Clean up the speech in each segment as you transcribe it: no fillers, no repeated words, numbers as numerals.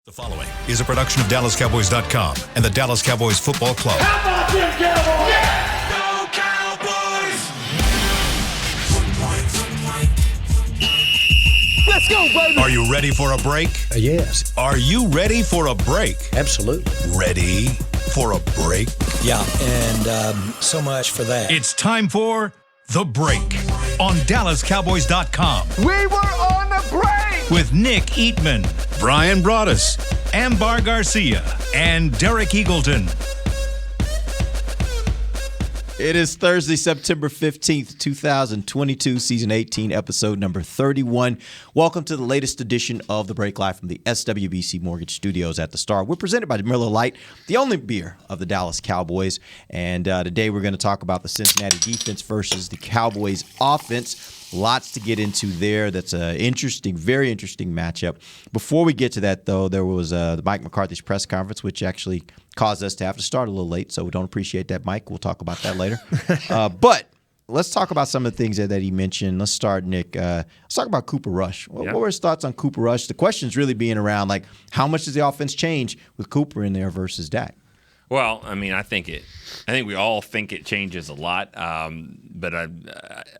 The following is a production of DallasCowboys.com and the Dallas Cowboys Football Club. How about them Cowboys? Yeah! Go Cowboys! Let's go, baby! Are you ready for a break? Yes. Are you ready for a break? Absolutely. Ready for a break? Yeah, and so much for that. It's time for The Break on DallasCowboys.com. We were on the break! With Nick Eatman, Brian Broaddus, Ambar Garcia, and Derek Eagleton. It is Thursday, September 15th, 2022, Season 18, Episode number 31. Welcome to the latest edition of The Break Live from the SWBC Mortgage Studios at the Star. We're presented by Miller Lite, the only beer of the Dallas Cowboys. And today we're going to talk about the Cincinnati defense versus the Cowboys offense. Lots to get into there. That's an interesting, very interesting matchup. Before we get to that, though, there was the Mike McCarthy's press conference, which actually caused us to have to start a little late, so we don't appreciate that, Mike. We'll talk about that later. But let's talk about some of the things that he mentioned. Let's start, Nick. Let's talk about Cooper Rush. What were his thoughts on Cooper Rush? The question's really being around, like, how much does the offense change with Cooper in there versus Dak? Well, I mean, I think we all think it changes a lot, but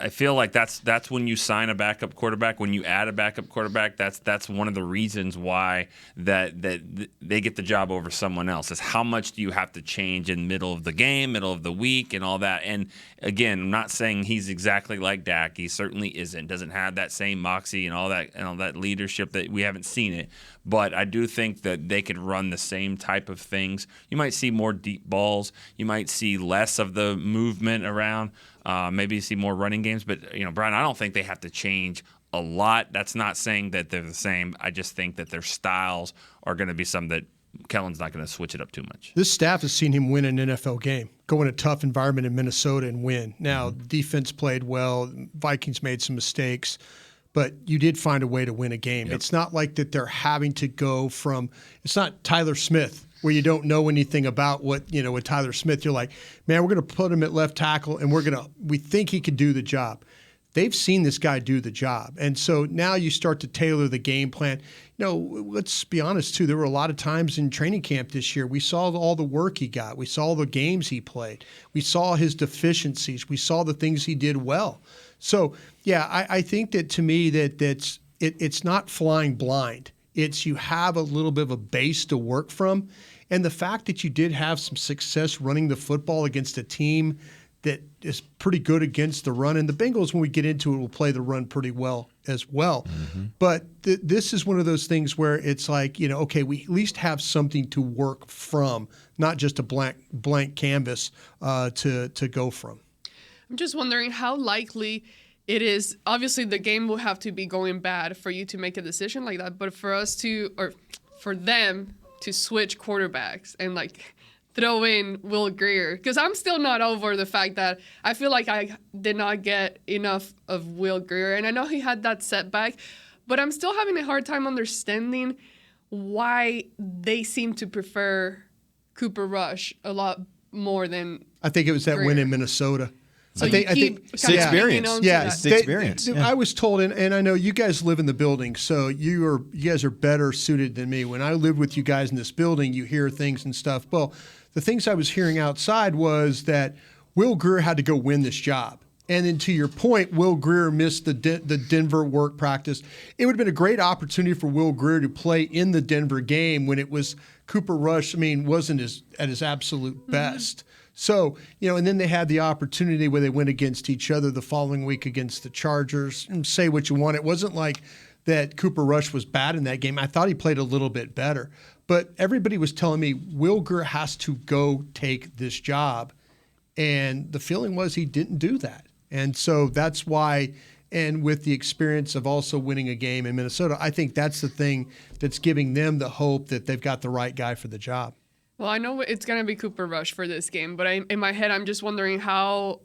I feel like that's when you sign a backup quarterback. When you add a backup quarterback, that's one of the reasons why that they get the job over someone else. Is how much do you have to change in middle of the game, middle of the week, and all that. And again, I'm not saying he's exactly like Dak. He certainly isn't. Doesn't have that same moxie and all that leadership that we haven't seen it. But I do think that they could run the same type of things. You might see more deep balls. You might see less of the movement around. Maybe you see more running games. But, Brian, I don't think they have to change a lot. That's not saying that they're the same. I just think that their styles are going to be some that Kellen's not going to switch it up too much. This staff has seen him win an NFL game, go in a tough environment in Minnesota and win. Now, defense played well. Vikings made some mistakes. But you did find a way to win a game. Yep. It's not like that they're having to go from – it's not Tyler Smith where you don't know anything about what, with Tyler Smith. You're like, man, we're going to put him at left tackle and we think he could do the job. They've seen this guy do the job. And so now you start to tailor the game plan. Let's be honest, too. There were a lot of times in training camp this year, we saw all the work he got. We saw the games he played. We saw his deficiencies. We saw the things he did well. So, yeah, I think that to me it's not flying blind. It's you have a little bit of a base to work from. And the fact that you did have some success running the football against a team that is pretty good against the run. And the Bengals, when we get into it, will play the run pretty well as well. Mm-hmm. But this is one of those things where it's like, okay, we at least have something to work from, not just a blank canvas to go from. I'm just wondering how likely it is. Obviously, the game will have to be going bad for you to make a decision like that. But for them to switch quarterbacks and throw in Will Grier, because I'm still not over the fact that I feel like I did not get enough of Will Grier, and I know he had that setback, but I'm still having a hard time understanding why they seem to prefer Cooper Rush a lot more than I think it was that Grier. Win in Minnesota. So I think it's the experience. It's the experience. I was told, and I know you guys live in the building, so you guys are better suited than me. When I lived with you guys in this building, you hear things and stuff. Well, the things I was hearing outside was that Will Grier had to go win this job. And then to your point, Will Grier missed the Denver work practice. It would have been a great opportunity for Will Grier to play in the Denver game when it was Cooper Rush, wasn't at his absolute best. So, and then they had the opportunity where they went against each other the following week against the Chargers. And say what you want. It wasn't like that Cooper Rush was bad in that game. I thought he played a little bit better. But everybody was telling me Will Grier has to go take this job. And the feeling was he didn't do that. And so that's why, and with the experience of also winning a game in Minnesota, I think that's the thing that's giving them the hope that they've got the right guy for the job. Well, I know it's going to be Cooper Rush for this game, but in my head, I'm just wondering how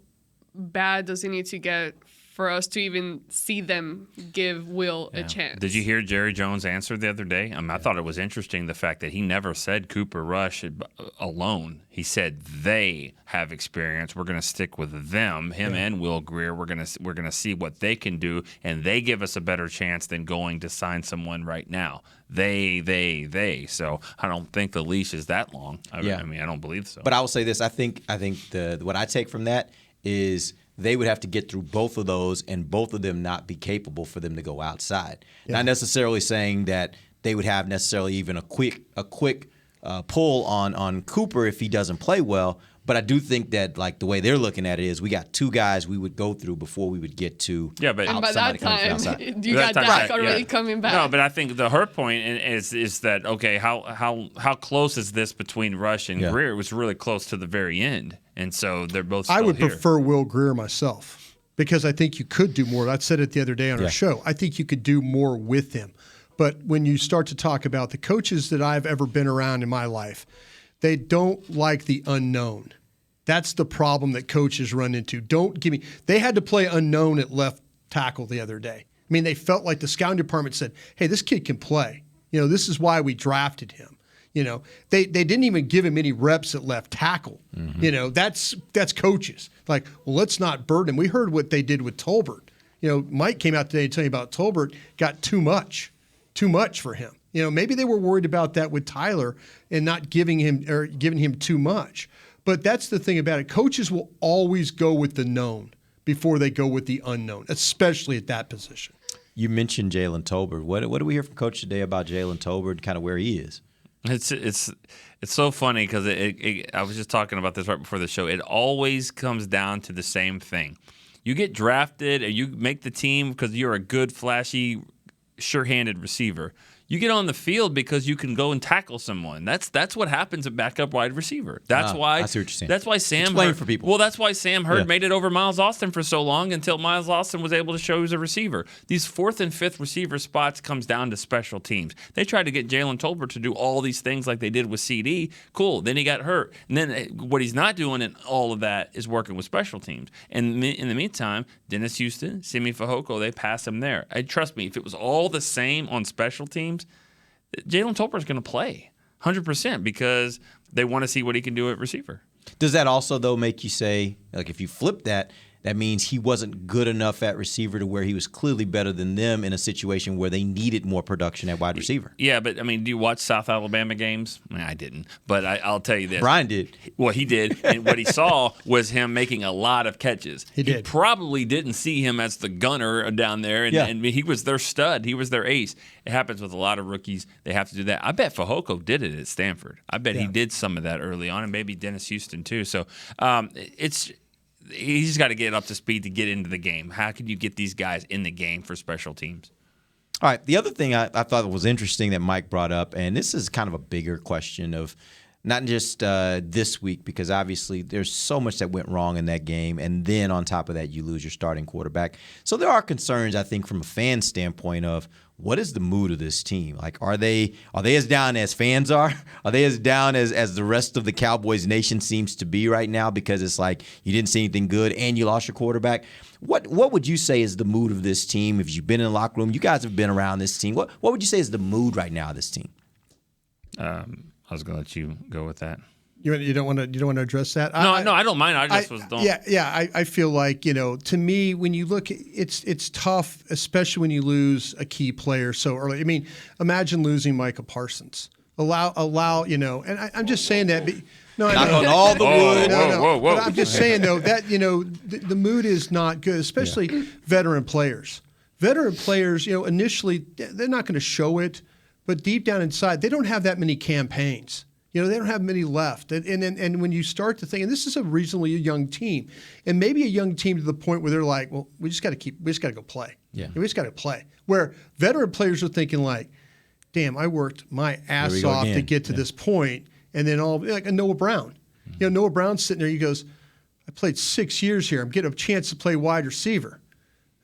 bad does he need to get for us to even see them give Will a chance. Did you hear Jerry Jones' answer the other day? I thought it was interesting, the fact that he never said Cooper Rush alone. He said they have experience. We're going to stick with them, him and Will Greer. We're going to see what they can do, and they give us a better chance than going to sign someone right now. They. So I don't think the leash is that long. I mean, I don't believe so. But I will say this: I think what I take from that is they would have to get through both of those, and both of them not be capable for them to go outside. Not necessarily saying that they would have necessarily even a quick pull on Cooper if he doesn't play well. But I do think that, like, the way they're looking at it is we got two guys we would go through before we would get to and by that time, you got Dak already coming back. No, but I think her point is that, okay, how close is this between Rush and Greer? It was really close to the very end, and so they're both still I would here. prefer Will Greer myself because I think you could do more. I said it the other day on our show. I think you could do more with him. But when you start to talk about the coaches that I've ever been around in my life, they don't like the unknown. That's the problem that coaches run into. They had to play unknown at left tackle the other day. I mean, they felt like the scouting department said, hey, this kid can play. This is why we drafted him. They didn't even give him any reps at left tackle. Mm-hmm. That's coaches. Like, well, let's not burden him. We heard what they did with Tolbert. Mike came out today to tell you about Tolbert got too much for him. Maybe they were worried about that with Tyler and not giving him too much. But that's the thing about it. Coaches will always go with the known before they go with the unknown, especially at that position. You mentioned Jalen Tolbert. What do we hear from Coach today about Jalen Tolbert, kind of where he is? It's so funny because I was just talking about this right before the show. It always comes down to the same thing. You get drafted and you make the team because you're a good, flashy, sure-handed receiver. You get on the field because you can go and tackle someone. That's what happens at backup wide receiver. That's why. I see what you're saying. That's why Sam. Explain for people. Well, that's why Sam Hurd made it over Miles Austin for so long until Miles Austin was able to show he was a receiver. These fourth and fifth receiver spots comes down to special teams. They tried to get Jalen Tolbert to do all these things like they did with CD. Cool. Then he got hurt. And then what he's not doing in all of that is working with special teams. And in the meantime, Dennis Houston, Simi Fehoko, they pass him there. Trust me, if it was all the same on special teams, Jalen Tolbert is going to play 100% because they want to see what he can do at receiver. Does that also, though, make you say, like, if you flip that means he wasn't good enough at receiver to where he was clearly better than them in a situation where they needed more production at wide receiver? Yeah, but, I mean, do you watch South Alabama games? I didn't, but I'll tell you this. Brian did. Well, he did, and what he saw was him making a lot of catches. He did. He probably didn't see him as the gunner down there, and he was their stud. He was their ace. It happens with a lot of rookies. They have to do that. I bet Fehoko did it at Stanford. I bet he did some of that early on, and maybe Dennis Houston too. So he's got to get up to speed to get into the game. How can you get these guys in the game for special teams? All right. The other thing I thought was interesting that Mike brought up, and this is kind of a bigger question of not just this week, because obviously there's so much that went wrong in that game, and then on top of that, you lose your starting quarterback. So there are concerns, I think, from a fan standpoint of what is the mood of this team? Like, are they as down as fans are? Are they as down as the rest of the Cowboys nation seems to be right now? Because it's like you didn't see anything good and you lost your quarterback. What would you say is the mood of this team? If you've been in the locker room, you guys have been around this team. What would you say is the mood right now of this team? I was going to let you go with that. You don't want to address that? No, I don't mind. I just don't. Yeah. I feel like, to me, when you look, it's tough, especially when you lose a key player so early. I mean, imagine losing Micah Parsons. Allow, and I'm just saysaying that. No, knock on all the wood. Whoa. But I'm just saying though that the mood is not good, especially veteran players. Veteran players, initially they're not going to show it, but deep down inside, they don't have that many campaigns. They don't have many left. And when you start to think, and this is a reasonably young team, and maybe a young team to the point where they're like, well, we just got to go play. Yeah. We just got to play. Where veteran players are thinking like, damn, I worked my ass off to get to this point, and then like a Noah Brown. Noah Brown's sitting there, he goes, I played 6 years here. I'm getting a chance to play wide receiver.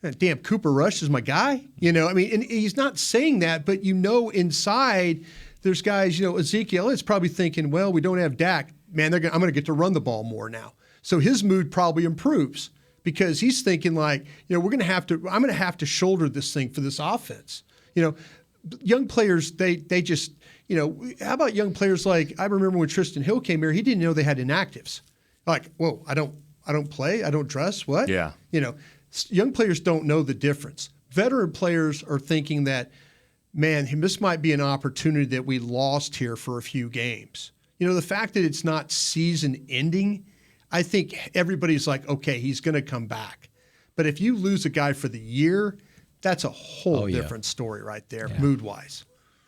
And damn, Cooper Rush is my guy. And he's not saying that, but inside there's guys, Ezekiel is probably thinking, well, we don't have Dak. Man, I'm going to get to run the ball more now. So his mood probably improves. because he's thinking like, I'm going to have to shoulder this thing for this offense. Young players, they just, how about young players like, I remember when Tristan Hill came here, he didn't know they had inactives. Like, whoa, I don't play, I don't dress, what? Yeah. Young players don't know the difference. Veteran players are thinking that, man, this might be an opportunity that we lost here for a few games. The fact that it's not season ending, I think everybody's like, okay, he's going to come back. But if you lose a guy for the year, that's a whole different story right there, mood-wise.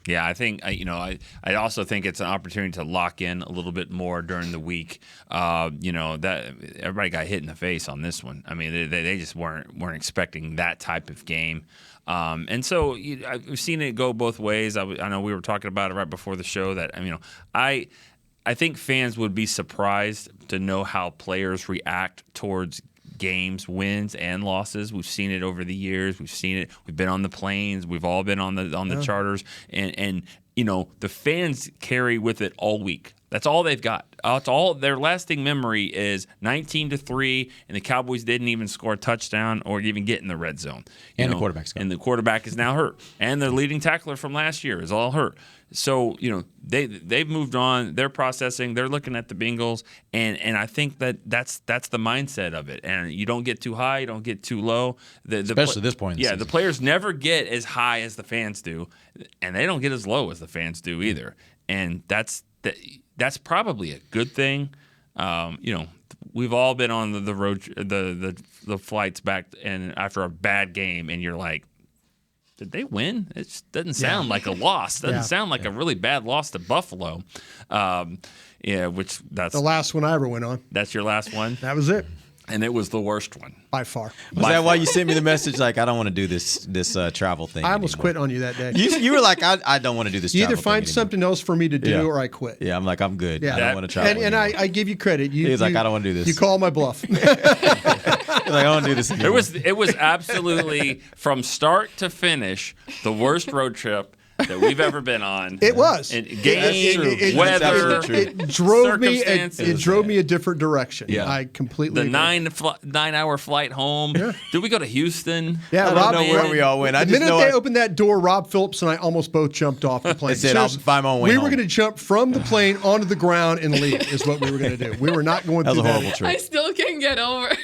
Yeah, I think I also think it's an opportunity to lock in a little bit more during the week. That everybody got hit in the face on this one. I mean, they just weren't expecting that type of game, and so I've seen it go both ways. I know we were talking about it right before the show that I think fans would be surprised to know how players react towards games, wins and losses. We've seen it over the years. We've seen it. We've been on the planes. We've all been on the charters, and the fans carry with it all week. That's all they've got. That's all their lasting memory is 19-3, and the Cowboys didn't even score a touchdown or even get in the red zone. The quarterback's gone. And the quarterback is now hurt, and the leading tackler from last year is all hurt. So they've moved on. They're processing. They're looking at the Bengals, and I think that's the mindset of it. And you don't get too high, you don't get too low. Especially this point in the season. The players never get as high as the fans do, and they don't get as low as the fans do either. And that's probably a good thing. We've all been on the road, the flights back, and after a bad game, and you're like, did they win? It just doesn't sound like a loss. Doesn't sound like a really bad loss to Buffalo. Which that's the last one I ever went on. That's your last one? That was it. And it was the worst one. By far. Was that why you sent me the message like, I don't want to do this travel thing I almost anymore? quit on you that day. You were like, I don't want to do this You travel either find thing something else for me to do or I quit. Yeah, I'm like, I'm good. Yeah. I don't want to travel And anymore. I give you credit. He's like, I don't want to do this. You call my bluff. He's like, I don't want to do this anymore. It was absolutely, from start to finish, the worst road trip that we've ever been on. It was. And game, weather, it drove me. circumstances. It drove me a different direction. Yeah. I completely. The agree. 9-hour flight home. Yeah. Did we go to Houston? Yeah, I don't know where we all went. I The just minute know they opened that door, Rob Phillips and I almost both jumped off the plane. I said, I'll Seriously, find my own way We home. were going to jump from the plane onto the ground and leave. Is what we were going to do. We were not going That was through a horrible that. trip. I still can't get over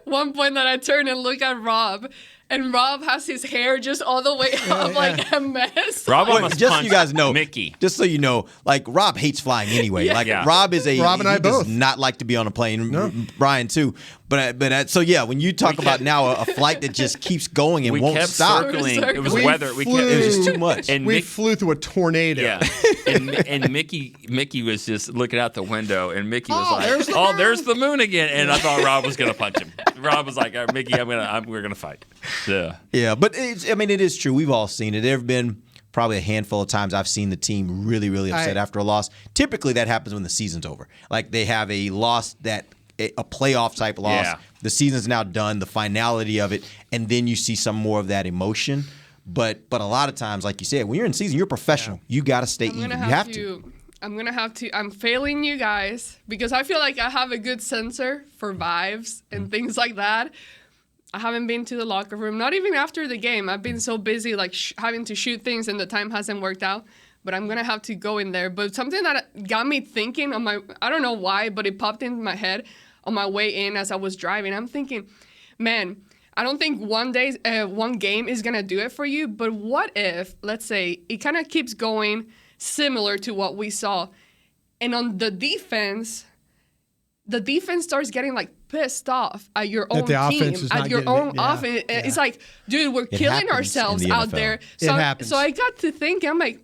one point that I turn and look at Rob, and Rob has his hair just all the way up like a mess. Rob Wait, almost just so punched you guys know, Mickey. just so you know, like Rob hates flying anyway. Yeah. Like Yeah. Rob is Rob and I he does both. not like to be on a plane. Brian too. But so yeah, when you talk about now a flight that just keeps going and We won't kept stop, circling. It was We weather. it was just too much. And We flew through a tornado. Yeah, and Mickey was just looking out the window, and Mickey was like, there's the "Oh, there's the moon again!" And I thought Rob was gonna punch him. Rob was like, "Mickey, we're gonna fight." Yeah, Yeah, but it is true. We've all seen it. There have been probably a handful of times I've seen the team really, really upset after a loss. Typically, that happens when the season's over. Like they have a loss a playoff type loss. Yeah. The season's now done, the finality of it, and then you see some more of that emotion. But a lot of times, like you said, when you're in season, you're a professional. You got to stay even. You have to. I'm gonna have to. I'm failing you guys because I feel like I have a good sensor for vibes and things like that. I haven't been to the locker room, not even after the game. I've been so busy, like having to shoot things, and the time hasn't worked out. But I'm gonna have to go in there. But something that got me thinking I don't know why, but it popped into my head on my way in as I was driving. I'm thinking, man, I don't think one game is gonna do it for you. But what if, let's say, it kind of keeps going similar to what we saw, and on the defense starts getting like pissed off at your own the team, offense is at not your getting it. own Yeah. offense. Yeah. It's like, dude, we're killing happens ourselves in the out NFL. there. It happens. So I got to think, I'm like,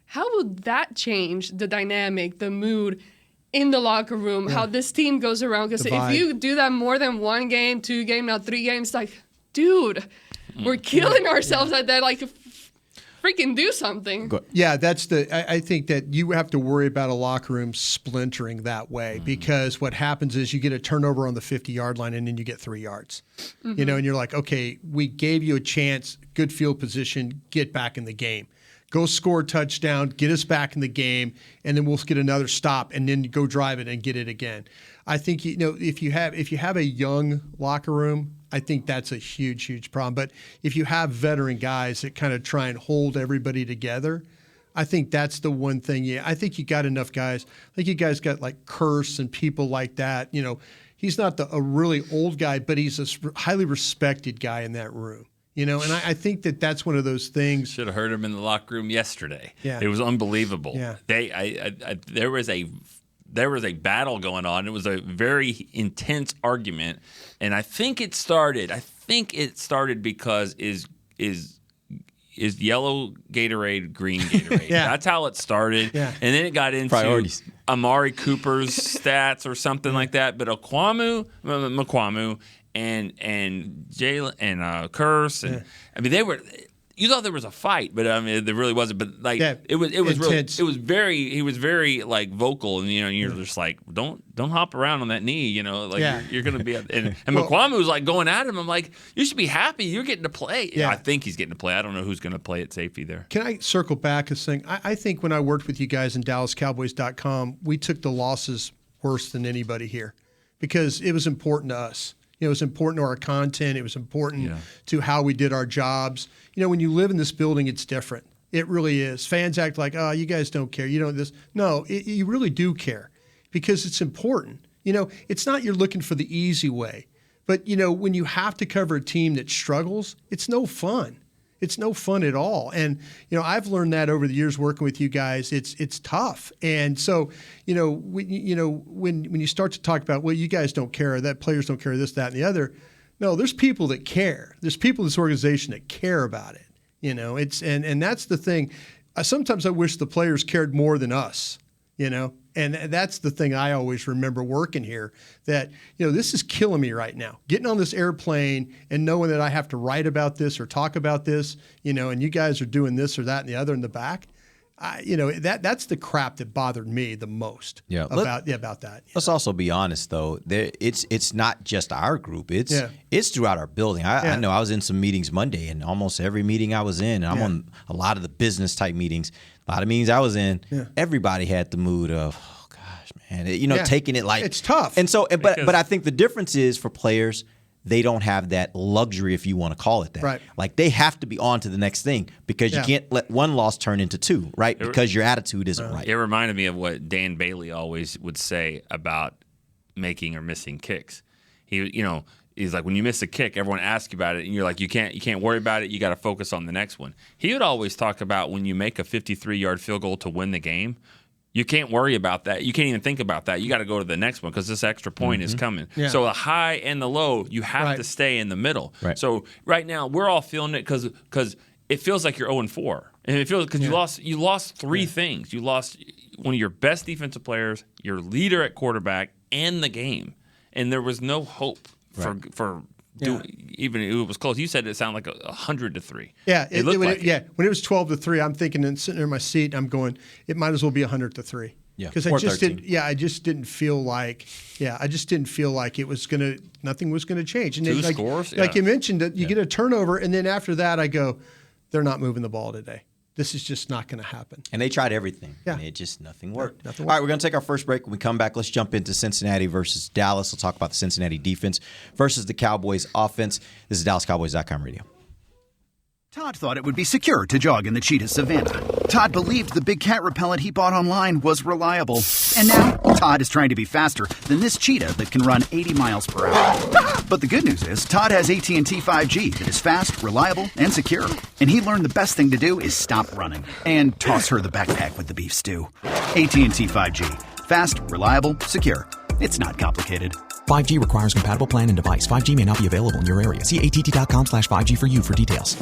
how would that change the dynamic, the mood in the locker room, how this team goes around? Because The if vibe. you do that more than 1 game, 2 games, now 3 games, like, dude, we're killing ourselves at that. Like, freaking do something. Yeah, I think that you have to worry about a locker room splintering that way because what happens is you get a turnover on the 50-yard line and then you get 3 yards. And you're like, okay, we gave you a chance, good field position, get back in the game. Go score a touchdown, get us back in the game, and then we'll get another stop, and then go drive it and get it again. I think if you have a young locker room, I think that's a huge problem. But if you have veteran guys that kind of try and hold everybody together, I think that's the one thing. Yeah, I think you got enough guys. I think you guys got like Curse and people like that. He's not a really old guy, but he's a highly respected guy in that room. And I think that's one of those things. Should have heard him in the locker room yesterday. Yeah. It was unbelievable. Yeah. There was a battle going on. It was a very intense argument, and I think it started because is yellow Gatorade green Gatorade? Yeah. That's how it stared. Yeah. And then it got into Priorities. Amari Cooper's stats or something like that. But McQuamu and Jalen and Curse and I mean they were. You thought there was a fight, but I mean there really wasn't. But like it was intense. really he was very like vocal, and you're just like don't hop around on that knee, you're gonna be and McQuamu was like going at him. I'm like, you should be happy you're getting to play. Yeah. I think he's getting to play. I don't know who's gonna play at safety there. Can I circle back a thing? I think when I worked with you guys in DallasCowboys.com, we took the losses worse than anybody here because it was important to us. It was important to our content. It was important to how we did our jobs. When you live in this building, it's different. It really is. Fans act like, oh, you guys don't care. You don't this. No, you really do care because it's important. It's not you're looking for the easy way. But, when you have to cover a team that struggles, it's no fun. It's no fun at all. And, I've learned that over the years working with you guys. It's tough. And so, when you start to talk about, well, you guys don't care, that players don't care, this, that, and the other. No, there's people that care. There's people in this organization that care about it. And that's the thing. Sometimes I wish the players cared more than us, And that's the thing I always remember working here, that, this is killing me right now. Getting on this airplane and knowing that I have to write about this or talk about this, and you guys are doing this or that and the other in the back. That's the crap that bothered me the most about that. Let's also be honest, though. It's not just our group. It's throughout our building. I know I was in some meetings Monday, and almost every meeting I was in, and I'm on a lot of the business-type meetings, a lot of meetings I was in, everybody had the mood of, oh, gosh, man, taking it like – it's tough. And so, but I think the difference is for players – they don't have that luxury, if you want to call it that. Right. Like they have to be on to the next thing because you can't let one loss turn into two, right? Because your attitude isn't right. It reminded me of what Dan Bailey always would say about making or missing kicks. He's like, when you miss a kick, everyone asks you about it, and you're like, you can't worry about it. You got to focus on the next one. He would always talk about when you make a 53-yard field goal to win the game. You can't worry about that. You can't even think about that. You got to go to the next one because this extra point is coming. Yeah. So the high and the low, you have to stay in the middle. Right. So right now, we're all feeling it because it feels like you're 0-4. And it feels because you lost three things. You lost one of your best defensive players, your leader at quarterback, and the game. And there was no hope for even if it was close. You said it sounded like 100-3. Yeah, it looked like it. When it was 12-3, I'm thinking and sitting in my seat, I'm going, it might as well be 100-3. Yeah, because I just didn't feel like it was nothing was gonna change. And Two then, scores, like you mentioned, that you get a turnover, and then after that, I go, they're not moving the ball today. This is just not going to happen. And they tried everything. Yeah. And nothing worked. Nothing All right, we're going to take our first break. When we come back, let's jump into Cincinnati versus Dallas. We'll talk about the Cincinnati defense versus the Cowboys offense. This is DallasCowboys.com radio. Todd thought it would be secure to jog in the cheetah savanna. Todd believed the big cat repellent he bought online was reliable. And now, Todd is trying to be faster than this cheetah that can run 80 miles per hour. But the good news is, Todd has AT&T 5G that is fast, reliable, and secure. And he learned the best thing to do is stop running and toss her the backpack with the beef stew. AT&T 5G. Fast, reliable, secure. It's not complicated. 5G requires compatible plan and device. 5G may not be available in your area. See att.com/5G for you for details.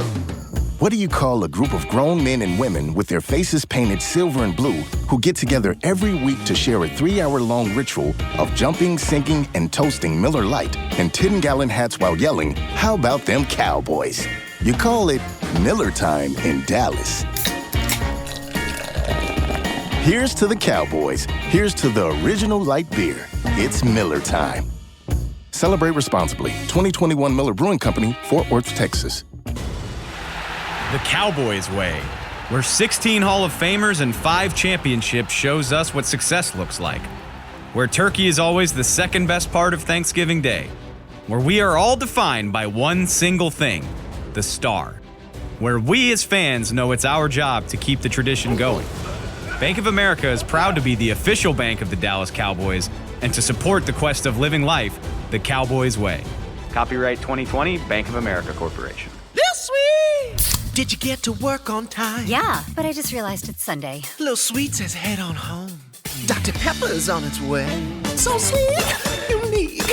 What do you call a group of grown men and women with their faces painted silver and blue who get together every week to share a 3-hour-long ritual of jumping, singing, and toasting Miller Lite in 10-gallon hats while yelling, "How about them Cowboys?" You call it Miller Time in Dallas. Here's to the Cowboys. Here's to the original light beer. It's Miller Time. Celebrate responsibly. 2021 Miller Brewing Company, Fort Worth, Texas. The Cowboys way. where 16 Hall of Famers and 5 championships shows us what success looks like, where turkey is always the second best part of Thanksgiving Day, where we are all defined by one single thing, the star, where we as fans know it's our job to keep the tradition going. Bank of America is proud to be the official bank of the Dallas Cowboys and to support the quest of living life the Cowboys way. Copyright 2020, Bank of America Corporation. This sweet! Did you get to work on time? Yeah, but I just realized it's Sunday. Little Sweet says head on home. Dr. Pepper's on its way. So sweet, unique.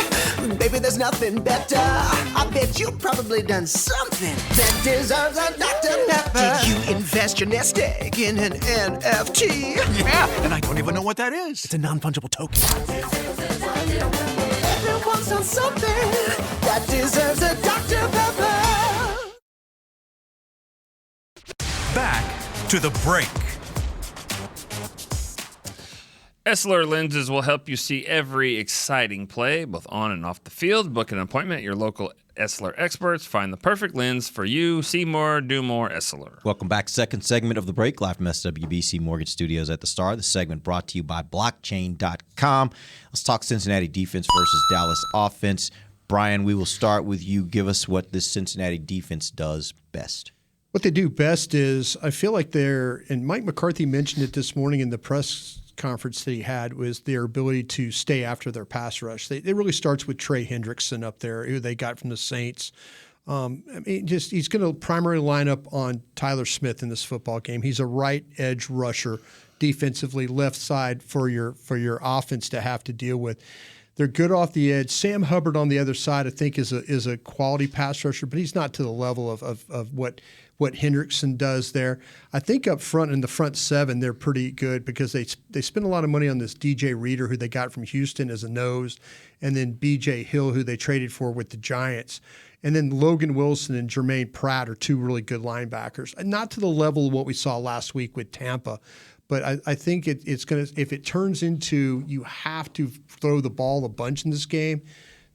Baby, there's nothing better. I bet you've probably done something that deserves a Dr. Pepper. Did you invest your nest egg in an NFT? Yeah, and I don't even know what that is. It's a non-fungible token. Everyone's done something that deserves a Dr. Pepper. Back to the break. Essilor lenses will help you see every exciting play, both on and off the field. Book an appointment at your local Essilor experts. Find the perfect lens for you. See more, do more, Essilor. Welcome back. Second segment of the break, live from SWBC Mortgage Studios at the Star. The segment brought to you by Blockchain.com. Let's talk Cincinnati defense versus Dallas offense. Brian, we will start with you. Give us what this Cincinnati defense does best. What they do best is, I feel like and Mike McCarthy mentioned it this morning in the press conference that he had, was their ability to stay after their pass rush. It really starts with Trey Hendrickson up there, who they got from the Saints. He's going to primarily line up on Tyler Smith in this football game. He's a right edge rusher, defensively left side for your offense to have to deal with. They're good off the edge. Sam Hubbard on the other side, I think, is a quality pass rusher, but he's not to the level of what Hendrickson does there. I think up front in the front seven, they're pretty good because they spend a lot of money on this DJ Reader, who they got from Houston as a nose, and then BJ Hill, who they traded for with the Giants. And then Logan Wilson and Jermaine Pratt are two really good linebackers. Not to the level of what we saw last week with Tampa, but I think it's going to, if it turns into you have to throw the ball a bunch in this game,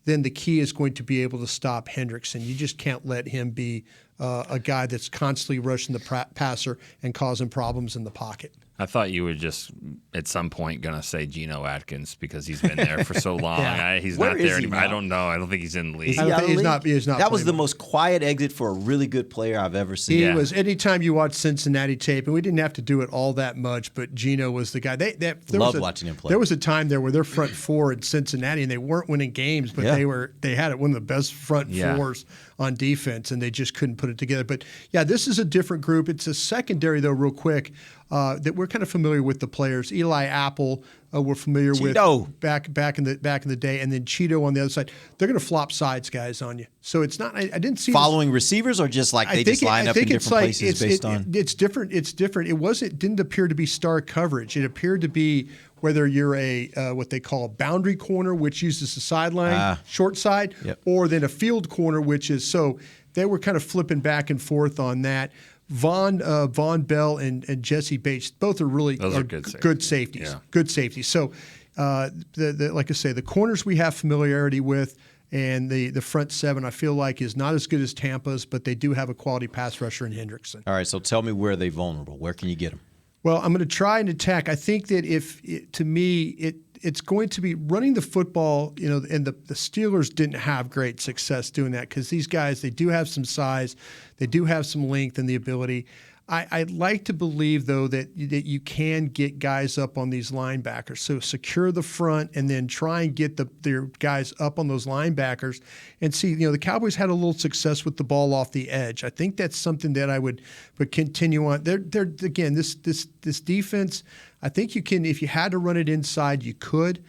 then the key is going to be able to stop Hendrickson. You just can't let him be a guy that's constantly rushing the passer and causing problems in the pocket. I thought you were just at some point going to say Geno Atkins because he's been there for so long. Yeah. He's Where not is there he anymore. now? I don't know. I don't think he's in the league. Is he out of the league? He's not that was the playing. most quiet exit for a really good player I've ever seen. He was. Anytime you watch Cincinnati tape, and we didn't have to do it all that much, but Geno was the guy. Loved watching him play. There was a time there where their front four in Cincinnati, and they weren't winning games, but they had one of the best front fours on defense, and they just couldn't put it together. But yeah, this is a different group. It's a secondary, though, real quick, that we're kind of familiar with the players. Eli Apple, we're familiar Cheeto. with back in the day, and then Cheeto on the other side. They're going to flop sides guys on you. So it's not. I didn't see following receivers, or just like they just line up in different places based on. It's different. It's different. It didn't appear to be star coverage. It appeared to be whether you're a what they call a boundary corner, which uses the sideline, short side, or then a field corner, which is so they were kind of flipping back and forth on that. Von Bell and Jesse Bates, both are really good safeties. Yeah. Good safeties. So, like I say, the corners we have familiarity with, and the front seven I feel like is not as good as Tampa's, but they do have a quality pass rusher in Hendrickson. All right, so tell me where they're vulnerable. Where can you get them? Well, I'm going to try and attack. I think that it's going to be running the football, and the Steelers didn't have great success doing that because these guys, they do have some size, they do have some length and the ability. I'd like to believe, though, that you can get guys up on these linebackers. So secure the front and then try and get their guys up on those linebackers and see, the Cowboys had a little success with the ball off the edge. I think that's something that I would continue on. They're again, this defense, I think you can, if you had to run it inside, you could.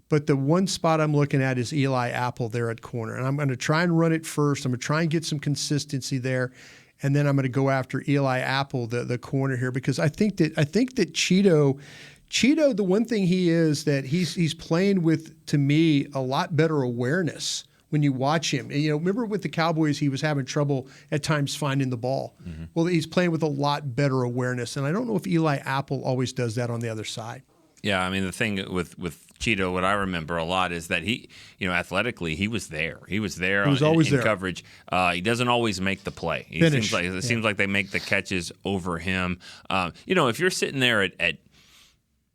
But the one spot I'm looking at is Eli Apple there at corner. And I'm going to try and run it first. I'm going to try and get some consistency there. And then I'm going to go after Eli Apple, the corner here, because I think that Cheeto, the one thing he is that he's playing with, to me, a lot better awareness when you watch him. And, remember with the Cowboys, he was having trouble at times finding the ball. Mm-hmm. Well, he's playing with a lot better awareness, and I don't know if Eli Apple always does that on the other side. Yeah, I mean, the thing with Cheeto, what I remember a lot is that he, athletically, he was there. He was there. He was always in there. Coverage. He doesn't always make the play. Finish. Seems like they make the catches over him. If you're sitting there at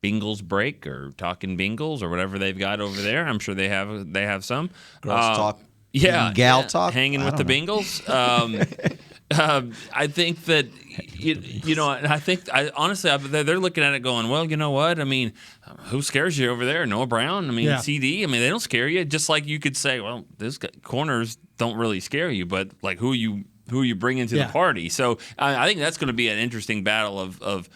Bengals break or talking Bengals or whatever they've got over there, I'm sure they have some. Girls talk. Gal talk. Hanging with the Bengals. I think that honestly they're looking at it going, well, you know what? I mean, who scares you over there? Noah Brown. I mean, CD. I mean, they don't scare you. Just like you could say, well, those corners don't really scare you, but like who you bring into the party. So I think that's going to be an interesting battle of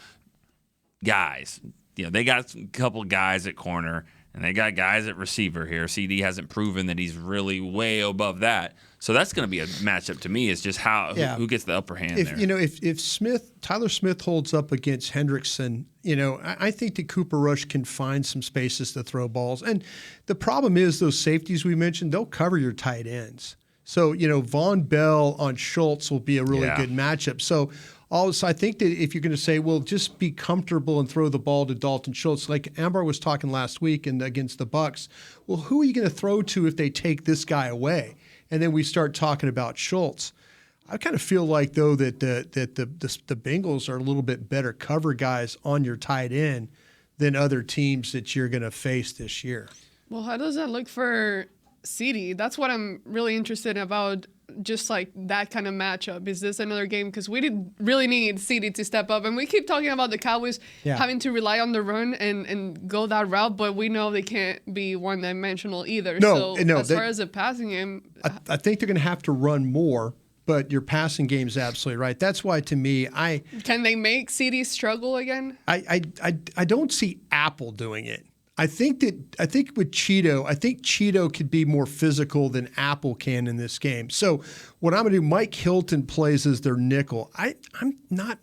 guys. They got a couple guys at corner. And they got guys at receiver here. CD hasn't proven that he's really way above that. So that's going to be a matchup to me. Is just who gets the upper hand there. If Tyler Smith holds up against Hendrickson, I think that Cooper Rush can find some spaces to throw balls. And the problem is those safeties we mentioned, they'll cover your tight ends. So Von Bell on Schultz will be a really good matchup. So also, I think that if you're going to say, well, just be comfortable and throw the ball to Dalton Schultz, like Ambar was talking last week and against the Bucs, well, who are you going to throw to if they take this guy away? And then we start talking about Schultz. I kind of feel like, though, that the Bengals are a little bit better cover guys on your tight end than other teams that you're going to face this year. Well, how does that look for CD? That's what I'm really interested about. Just like that kind of matchup. Is this another game? Because we really need CD to step up. And we keep talking about the Cowboys having to rely on the run and go that route, but we know they can't be one-dimensional either. As far as the passing game, I think they're going to have to run more, but your passing game is absolutely right. That's why, to me, can they make CD struggle again? I don't see Apple doing it. I think with Cheeto could be more physical than Apple can in this game. So what I'm going to do, Mike Hilton plays as their nickel. I'm not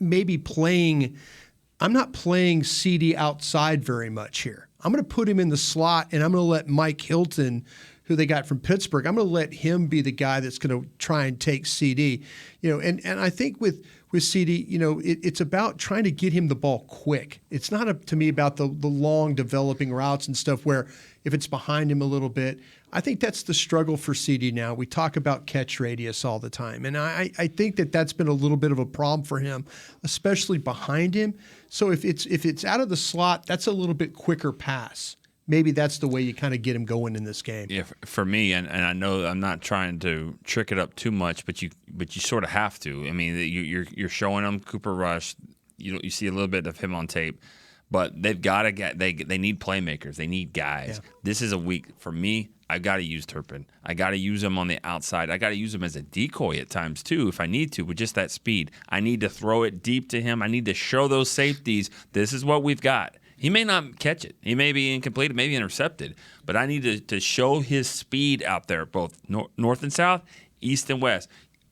playing CD outside very much here. I'm going to put him in the slot, and I'm going to let Mike Hilton, who they got from Pittsburgh, I'm going to let him be the guy that's going to try and take CD. And I think with CD, it's about trying to get him the ball quick. It's not to me about the long developing routes and stuff where if it's behind him a little bit. I think that's the struggle for CD now. We talk about catch radius all the time, and I think that's been a little bit of a problem for him, especially behind him. So if it's out of the slot, that's a little bit quicker pass. Maybe that's the way you kind of get him going in this game. Yeah, for me, and I know I'm not trying to trick it up too much, but you sort of have to. I mean, you're showing them Cooper Rush. You see a little bit of him on tape, but they've got to get they need playmakers. They need guys. Yeah. This is a week for me. I've got to use Turpin. I got to use him on the outside. I got to use him as a decoy at times too, if I need to, with just that speed. I need to throw it deep to him. I need to show those safeties. This is what we've got. He may not catch it. He may be incomplete, maybe intercepted. But I need to show his speed out there, both north and south, east and west.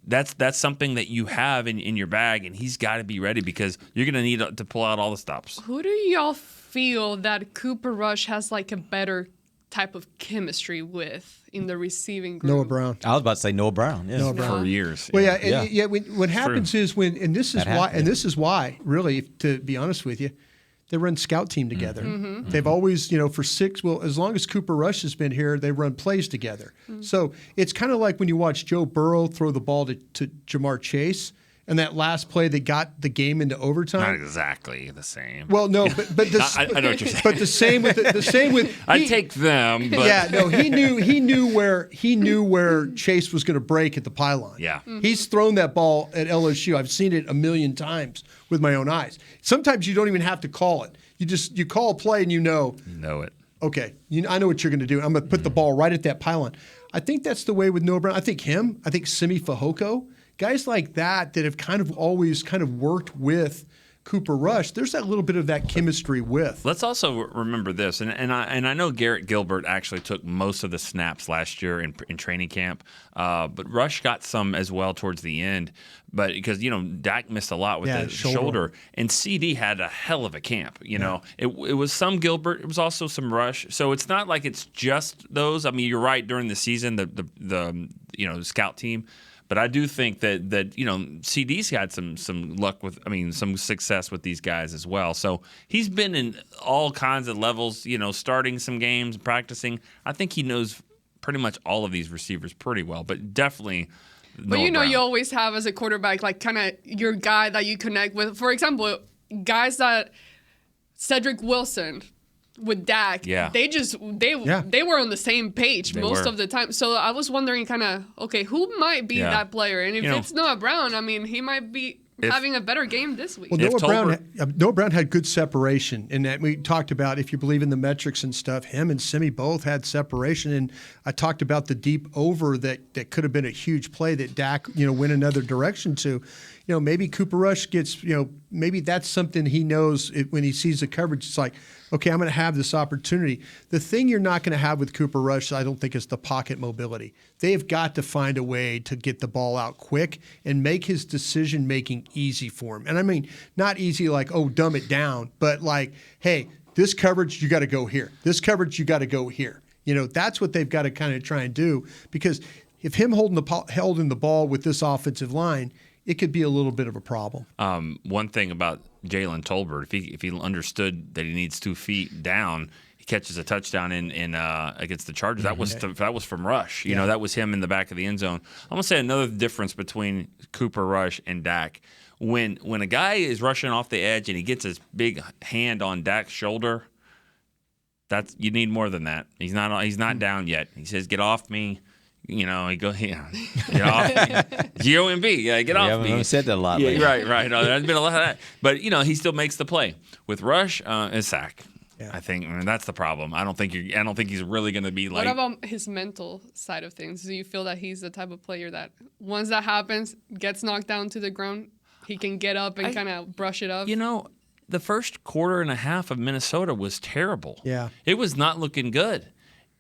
That's something that you have in your bag, and he's got to be ready because you're going to need to pull out all the stops. Who do y'all feel that Cooper Rush has like a better type of chemistry with in the receiving group? Noah Brown. I was about to say Noah Brown. Yeah. Noah Brown. For years. Well, what happens is this is why, really, to be honest with you, they run scout team together. Mm-hmm. They've always, as long as Cooper Rush has been here, they run plays together. Mm-hmm. So it's kind of like when you watch Joe Burrow throw the ball to Jamar Chase, and that last play that got the game into overtime. Not exactly the same. Well, no, but I know what you're saying. But the same with I take them. But. Yeah, no, he knew where Chase was going to break at the pylon. Yeah, He's thrown that ball at LSU. I've seen it a million times with my own eyes. Sometimes you don't even have to call it. You call a play and you know it. Okay, I know what you're going to do. I'm going to put the ball right at that pylon. I think that's the way with Noah Brown. I think Simi Fehoko. Guys like that have kind of always kind of worked with Cooper Rush. There's that little bit of that chemistry with. Let's also remember this, and I know Garrett Gilbert actually took most of the snaps last year in training camp, but Rush got some as well towards the end. But because Dak missed a lot with the shoulder, and CD had a hell of a camp. It was some Gilbert, it was also some Rush. So it's not like it's just those. I mean, you're right. During the season, the scout team. But I do think that CD's had some luck with, some success with these guys as well. So he's been in all kinds of levels, starting some games, practicing. I think he knows pretty much all of these receivers pretty well, but definitely. But Noah you always have as a quarterback, like kind of your guy that you connect with. For example, guys that Cedric Wilson with Dak, they were on the same page most of the time. So I was wondering who might be that player? And if it's Noah Brown, he might be having a better game this week. Well, Noah Brown had good separation in that. We talked about, if you believe in the metrics and stuff, him and Simi both had separation. And I talked about the deep over that could have been a huge play that Dak, went another direction to. Maybe Cooper Rush gets, maybe that's something he knows when he sees the coverage. It's like, okay, I'm going to have this opportunity. The thing you're not going to have with Cooper Rush, I don't think, is the pocket mobility. They've got to find a way to get the ball out quick and make his decision-making easy for him. And not easy like, dumb it down, but like, hey, this coverage, you got to go here. This coverage, you got to go here. That's what they've got to kind of try and do, because if him holding the ball with this offensive line, it could be a little bit of a problem. One thing about Jalen Tolbert, if he understood that he needs 2 feet down, he catches a touchdown in against the Chargers. That was from Rush. That was him in the back of the end zone. I'm gonna say another difference between Cooper Rush and Dak. When a guy is rushing off the edge and he gets his big hand on Dak's shoulder, you need more than that. He's not down yet. He says, "Get off me." He goes, get off G-O-M-B. Yeah, get off me. I've said that a lot lately. Right. No, there's been a lot of that. But, he still makes the play. With Rush, a sack. Yeah. I think that's the problem. I don't think he's really going to be like. What about his mental side of things? Do you feel that he's the type of player that once that happens, gets knocked down to the ground, he can get up and kind of brush it off? The first quarter and a half of Minnesota was terrible. Yeah. It was not looking good.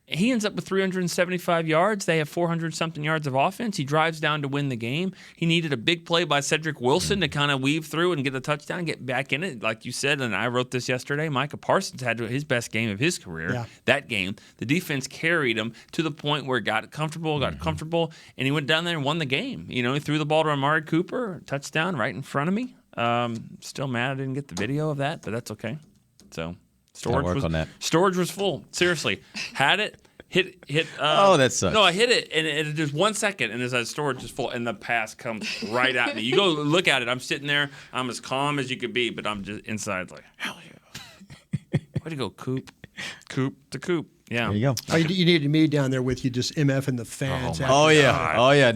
He ends up with 375 yards. They have 400-something yards of offense. He drives down to win the game. He needed a big play by Cedric Wilson to kind of weave through and get a touchdown, get back in it. Like you said, and I wrote this yesterday, Micah Parsons had his best game of his career. Yeah. That game, the defense carried him to the point where it got comfortable, and he went down there and won the game. He threw the ball to Amari Cooper, touchdown right in front of me. Still mad I didn't get the video of that, but that's okay. So storage was full. Seriously, had it. Hit. That sucks. No, I hit it, and it just 1 second, and as storage is full, and the pass comes right at me. You go look at it. I'm sitting there. I'm as calm as you could be, but I'm just inside like, hell yeah. Way to go, Coop. Coop to Coop. Yeah. There you go. You needed me down there with you, just MFing the fans. Oh yeah.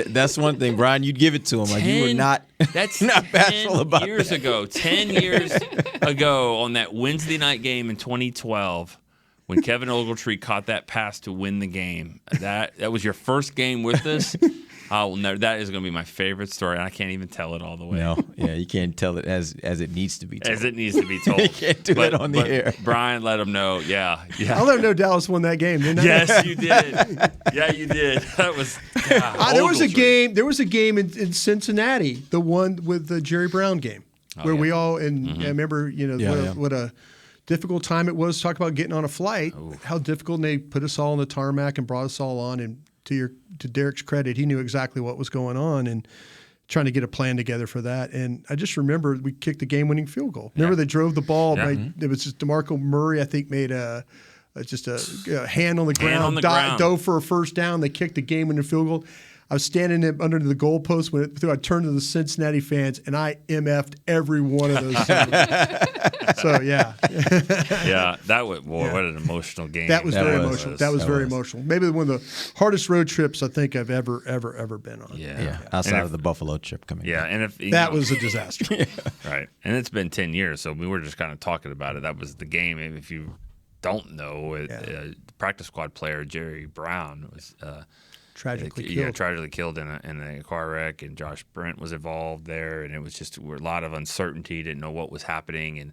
That's one thing, Brian. You'd give it to him. Like you were not. That's not bashful about 10 years that. ago. 10 years ago on that Wednesday night game in 2012. When Kevin Ogletree caught that pass to win the game, that was your first game with us. That is going to be my favorite story, and I can't even tell it all the way. No, you can't tell it as it needs to be told. As it needs to be told. You can't do it on the air. Brian let him know. Yeah. I'll let him know Dallas won that game, didn't I? Yes, you did. Yeah, you did. That was. There was a game in Cincinnati, the one with the Jerry Brown game, where we all I remember what a difficult time it was. Talk about getting on a flight. How difficult, and they put us all on the tarmac and brought us all on. And to Derek's credit, he knew exactly what was going on and trying to get a plan together for that. And I just remember we kicked the game-winning field goal. Remember they drove the ball. Yeah. It was just DeMarco Murray, I think, made a hand on the ground, dove for a first down. They kicked the game-winning field goal. I was standing under the goalpost when I turned to the Cincinnati fans, and I MF'd every one of those. So, yeah. Yeah, what an emotional game. That was very emotional. That was very emotional. Maybe one of the hardest road trips I think I've ever been on. Yeah. Outside of the Buffalo trip coming. Yeah, and if that was a disaster. Right, and it's been 10 years, so we were just kind of talking about it. That was the game. If you don't know, the practice squad player Jerry Brown was. Tragically killed in a car wreck, and Josh Brent was involved there, and it was just a lot of uncertainty. Didn't know what was happening, and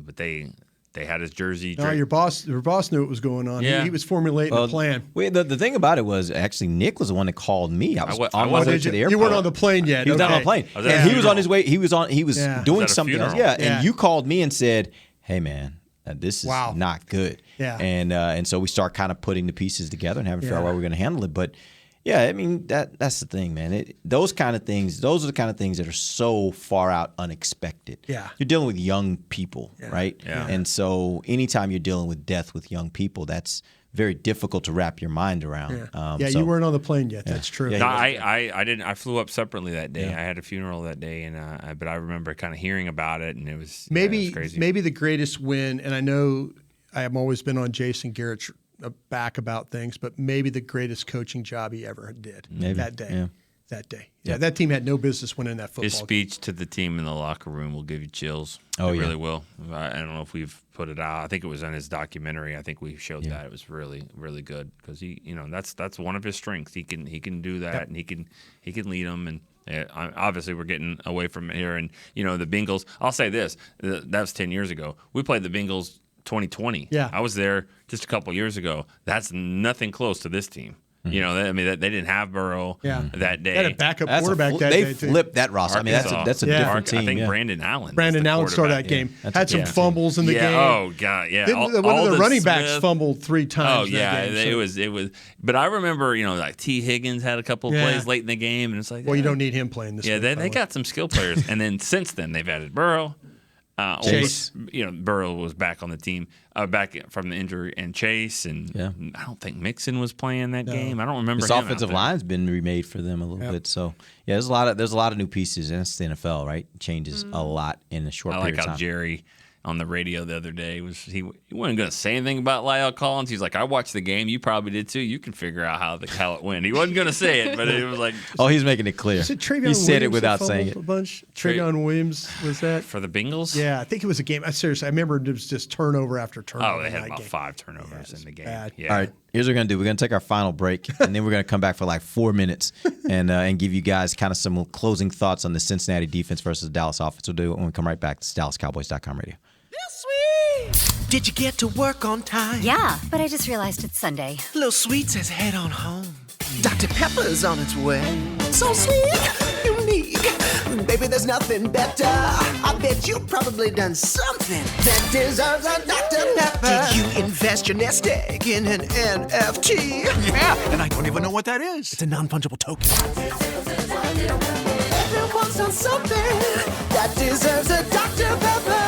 but they had his jersey. No, your boss knew what was going on. Yeah. He was formulating a plan. The thing about it was actually Nick was the one that called me. I was on my way to the airport. You weren't on the plane yet. He was not on the plane, and he was on his way. He was doing something else. Yeah, Yeah. And you called me and said, "Hey, man, this is not good." Yeah. And so we start kind of putting the pieces together and having to figure out how we're going to handle it. But Yeah, I mean that's the thing, man. Those are the kind of things that are so far out unexpected. Yeah. You're dealing with young people, right? Yeah. And so anytime you're dealing with death with young people, that's very difficult to wrap your mind around. You weren't on the plane yet. That's true. No, I didn't. I flew up separately that day. I had a funeral that day, and but I remember kind of hearing about it, and it was crazy. Maybe the greatest win. And I know I have always been on Jason Garrett's back about things, but maybe the greatest coaching job he ever did that day. Yeah. That day. Yeah, that team had no business winning that football His speech to the team in the locker room will give you chills. It really will. I don't know if we've put it out. I think it was in his documentary. I think we showed that. It was really, really good because he, that's one of his strengths. He can do that, and he can lead them. And obviously, we're getting away from it here. And the Bengals. I'll say this: that was 10 years ago. We played the Bengals 2020. Yeah, I was there just a couple years ago. That's nothing close to this team. They didn't have Burrow that day. They had a backup quarterback that day. They flipped that roster. I mean, that's a different team. I think Brandon Allen started that game. Had some fumbles in the game. Oh god, yeah. One of the running backs fumbled 3 times. Oh yeah, that game, it was. But I remember, like T. Higgins had a couple of plays late in the game, and it's like, well, you don't need him playing this. Yeah, they got some skill players, and then since then they've added Burrow. Chase, Burrow was back on the team, back from the injury, and Chase, and I don't think Mixon was playing that game. I don't remember. This offensive line's been remade for them a little bit, so there's a lot of new pieces, and it's the NFL, right? It changes a lot in a short period of time. I like how Jerry on the radio the other day he wasn't going to say anything about La'el Collins. He's like, I watched the game. You probably did too. You can figure out how it went. He wasn't going to say it, but it was like, he's making it clear. He said it without saying it. A bunch. Trevion Williams was that for the Bengals? Yeah, I think it was a game. Seriously, I remember it was just turnover after turnover. Oh, they had about 5 turnovers in the game. Bad. Yeah. All right, here's what we're going to do. We're going to take our final break, and then we're going to come back for like 4 minutes and give you guys kind of some closing thoughts on the Cincinnati defense versus the Dallas offense. We'll do it when we come right back. This is DallasCowboys.com radio. Did you get to work on time? Yeah, but I just realized it's Sunday. Little Sweet says head on home. Dr. Pepper's on its way. So sweet, unique. Baby, there's nothing better. I bet you've probably done something that deserves a Dr. Pepper. Did you invest your nest egg in an NFT? Yeah, and I don't even know what that is. It's a non-fungible token. Everyone's done something that deserves a Dr. Pepper.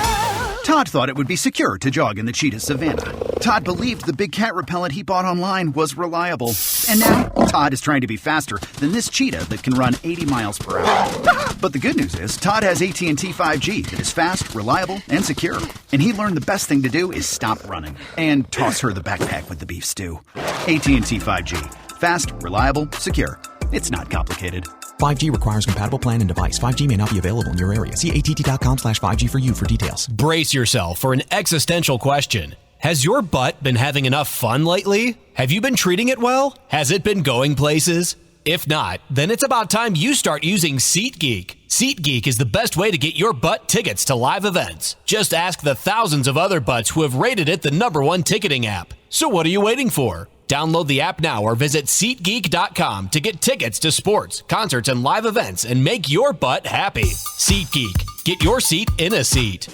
Todd thought it would be secure to jog in the cheetah savanna. Todd believed the big cat repellent he bought online was reliable. And now, Todd is trying to be faster than this cheetah that can run 80 miles per hour. But the good news is, Todd has AT&T 5G that is fast, reliable, and secure. And he learned the best thing to do is stop running and toss her the backpack with the beef stew. AT&T 5G. Fast, reliable, secure. It's not complicated. 5G requires compatible plan and device. 5G may not be available in your area. See att.com/5G for you for details. Brace yourself for an existential question. Has your butt been having enough fun lately? Have you been treating it well? Has it been going places? If not, then it's about time you start using SeatGeek. SeatGeek is the best way to get your butt tickets to live events. Just ask the thousands of other butts who have rated it the #1 ticketing app. So what are you waiting for? Download the app now or visit SeatGeek.com to get tickets to sports, concerts, and live events and make your butt happy. SeatGeek. Get your seat in a seat.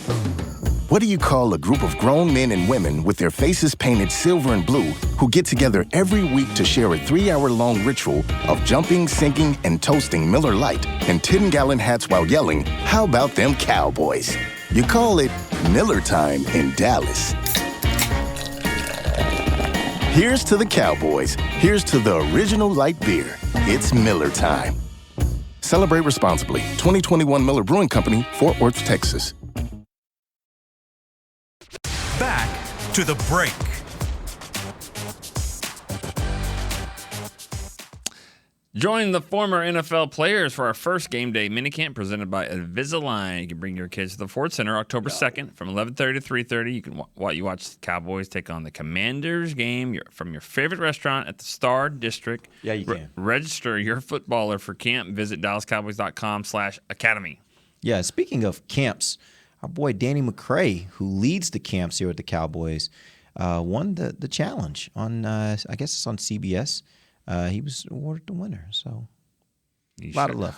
What do you call a group of grown men and women with their faces painted silver and blue who get together every week to share a 3-hour-long ritual of jumping, sinking, and toasting Miller Lite in 10-gallon hats while yelling, "How about them Cowboys?" You call it Miller Time in Dallas. Here's to the Cowboys. Here's to the original light beer. It's Miller Time. Celebrate responsibly. 2021 Miller Brewing Company, Fort Worth, Texas. Back to the break. Join the former NFL players for our first game day minicamp presented by Invisalign. You can bring your kids to the Ford Center October 2nd from 11:30 to 3:30. You can watch the Cowboys take on the Commanders game from your favorite restaurant at the Star District. Yeah, you can. Register your footballer for camp. Visit DallasCowboys.com/academy. Yeah, speaking of camps, our boy Danny McCray, who leads the camps here at the Cowboys, won the challenge on, I guess it's on CBS. He was awarded the winner, so a lot of love.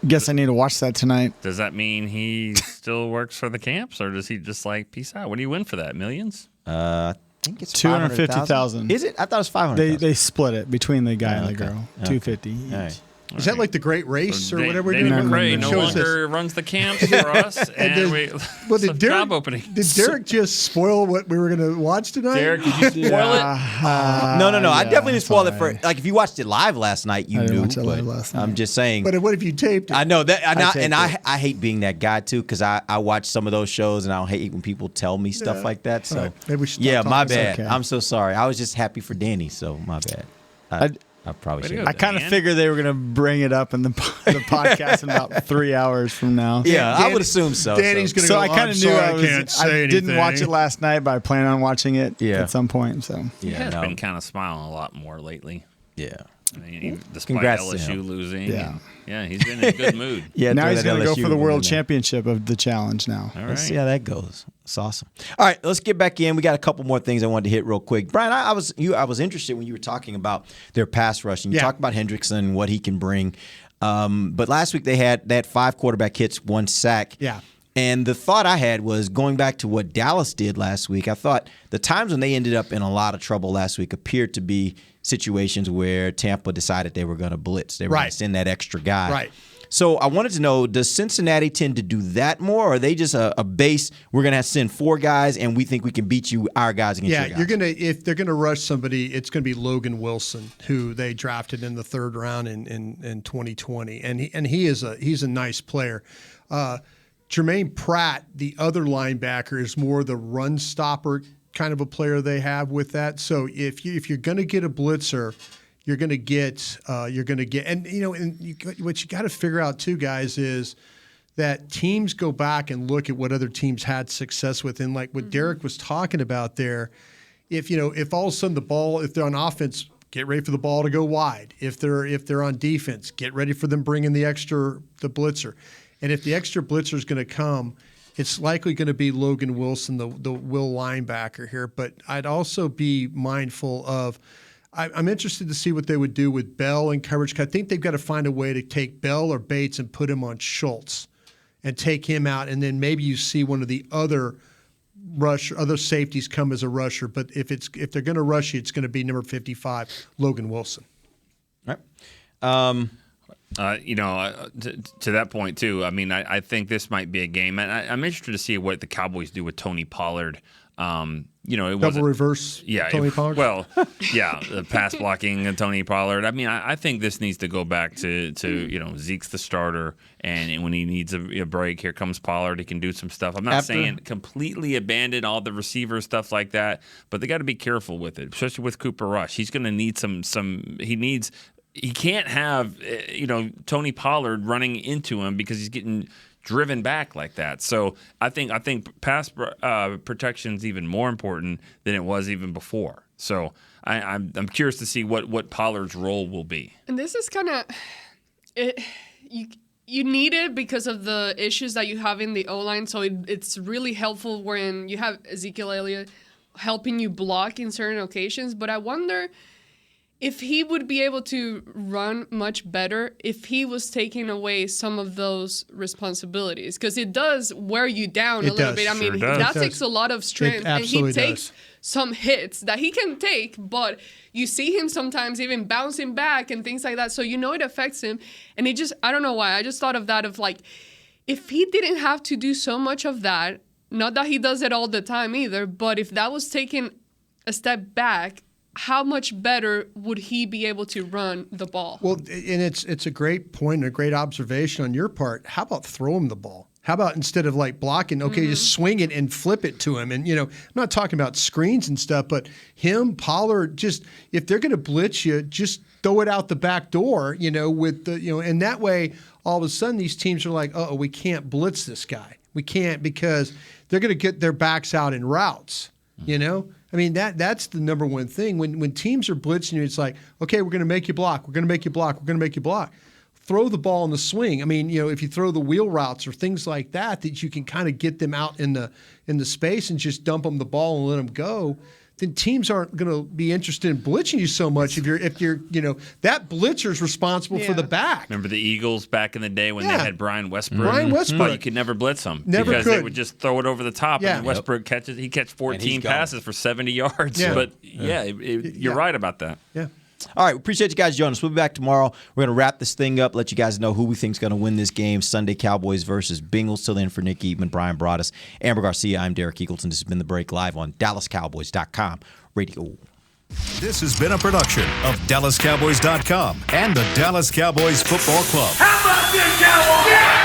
Guess I need to watch that tonight. Does that mean he still works for the camps, or does he just like peace out? What do you win for that? Millions? I think it's 250,000. Is it? I thought it was 500,000. They split it between the guy and the Okay. girl. Okay. 250 each. All right. Is that like the Great Race or whatever we're Danny doing? McRae no Shows longer runs the camps for us, and we did job opening. Did Derek just spoil what we were going to watch tonight? Derek, did you spoil it? No. I definitely didn't spoil it for like if you watched it live last night, you I didn't knew. watch it live but last night. I'm just saying. But what if you taped it? I know that, and taped I hate being that guy too because I watch some of those shows and I don't hate when people tell me stuff like that. So Right. Maybe we should yeah, stop my talking. bad. Okay. I'm so sorry. I was just happy for Danny, so my bad. I probably should. I kind of figured they were going to bring it up in the podcast in about 3 hours from now. Yeah, I would assume so. Danny's going to So go, I kind I'm of knew sorry, can't say I didn't watch anything." it last night, but I plan on watching it Yeah. at some point. So He has no. been kind of smiling a lot more lately. Yeah. I mean, despite Congrats to LSU him. losing. Yeah. Yeah, he's been in a good mood. Yeah. now throw he's that going to go LSU for the one world in there. championship of the challenge now. All Let's right. see how that goes. It's awesome. All right, let's get back in. We got a couple more things I wanted to hit real quick. Brian, I was interested when you were talking about their pass rush, and you talked about Hendrickson and what he can bring. But last week they had 5 quarterback hits, 1 sack. Yeah. And the thought I had was going back to what Dallas did last week. I thought the times when they ended up in a lot of trouble last week appeared to be situations where Tampa decided they were going to blitz. They were going to send that extra guy. Right. So I wanted to know, does Cincinnati tend to do that more, or are they just a base? We're going to send 4 guys, and we think we can beat you, our guys against your guys. If they're gonna rush somebody, it's gonna be Logan Wilson, who they drafted in the 3rd round in 2020, and he's a nice player. Jermaine Pratt, the other linebacker, is more the run stopper kind of a player they have with that. So if you're gonna get a blitzer, you're gonna get, what you got to figure out too, guys, is that teams go back and look at what other teams had success with, and like what Derek was talking about there. If all of a sudden if they're on offense, get ready for the ball to go wide. If they're on defense, get ready for them bringing the blitzer. And if the extra blitzer is going to come, it's likely going to be Logan Wilson, the will linebacker here. But I'd also be mindful of, I'm interested to see what they would do with Bell and coverage. I think they've got to find a way to take Bell or Bates and put him on Schultz and take him out. And then maybe you see one of the other safeties come as a rusher. But if they're going to rush you, it's going to be number 55, Logan Wilson. All right. To that point too. I mean, I think this might be a game, and I'm interested to see what the Cowboys do with Tony Pollard. It was double reverse. Tony Pollard. Well, the pass blocking and Tony Pollard. I mean, I think this needs to go back to Zeke's the starter, and when he needs a break, here comes Pollard. He can do some stuff. I'm not saying completely abandon all the receiver stuff like that, but they got to be careful with it, especially with Cooper Rush. He's going to need some. He can't have Tony Pollard running into him because he's getting driven back like that. So I think pass protection is even more important than it was even before. So I'm curious to see what Pollard's role will be. And this is kind of you need it because of the issues that you have in the O-line. So it's really helpful when you have Ezekiel Elliott helping you block in certain occasions. But I wonder if he would be able to run much better if he was taking away some of those responsibilities, because it does wear you down a little bit. I mean, that takes a lot of strength, and he takes some hits that he can take, but you see him sometimes even bouncing back and things like that. So it affects him, and I don't know why. I just thought of that if he didn't have to do so much of that, not that he does it all the time either, but if that was taken a step back, how much better would he be able to run the ball? Well, and it's a great point and a great observation on your part. How about throw him the ball? How about instead of blocking, just swing it and flip it to him? And, I'm not talking about screens and stuff, but him, Pollard, just if they're going to blitz you, just throw it out the back door, with and that way, all of a sudden, these teams are like, we can't blitz this guy. We can't because they're going to get their backs out in routes, I mean, that's the number one thing. When teams are blitzing you, it's like, okay, we're going to make you block. We're going to make you block. We're going to make you block. Throw the ball in the swing. I mean, if you throw the wheel routes or things like that you can kind of get them out in the space and just dump them the ball and let them go. then teams aren't going to be interested in blitzing you so much. If you're that blitzer's responsible for the back. Remember the Eagles back in the day when they had Brian Westbrook? Brian Westbrook. Oh, you could never blitz them Because they would just throw it over the top. Yeah. And Westbrook catches. He catches 14 passes for 70 yards. Yeah. But you're right about that. Yeah. All right, we appreciate you guys joining us. We'll be back tomorrow. We're going to wrap this thing up, let you guys know who we think is going to win this game. Sunday, Cowboys versus Bengals. Till then, for Nick Eatman, Brian Broaddus, Amber Garcia, I'm Derek Eagleton. This has been The Break live on DallasCowboys.com radio. This has been a production of DallasCowboys.com and the Dallas Cowboys Football Club. How about this, Cowboys? Yeah!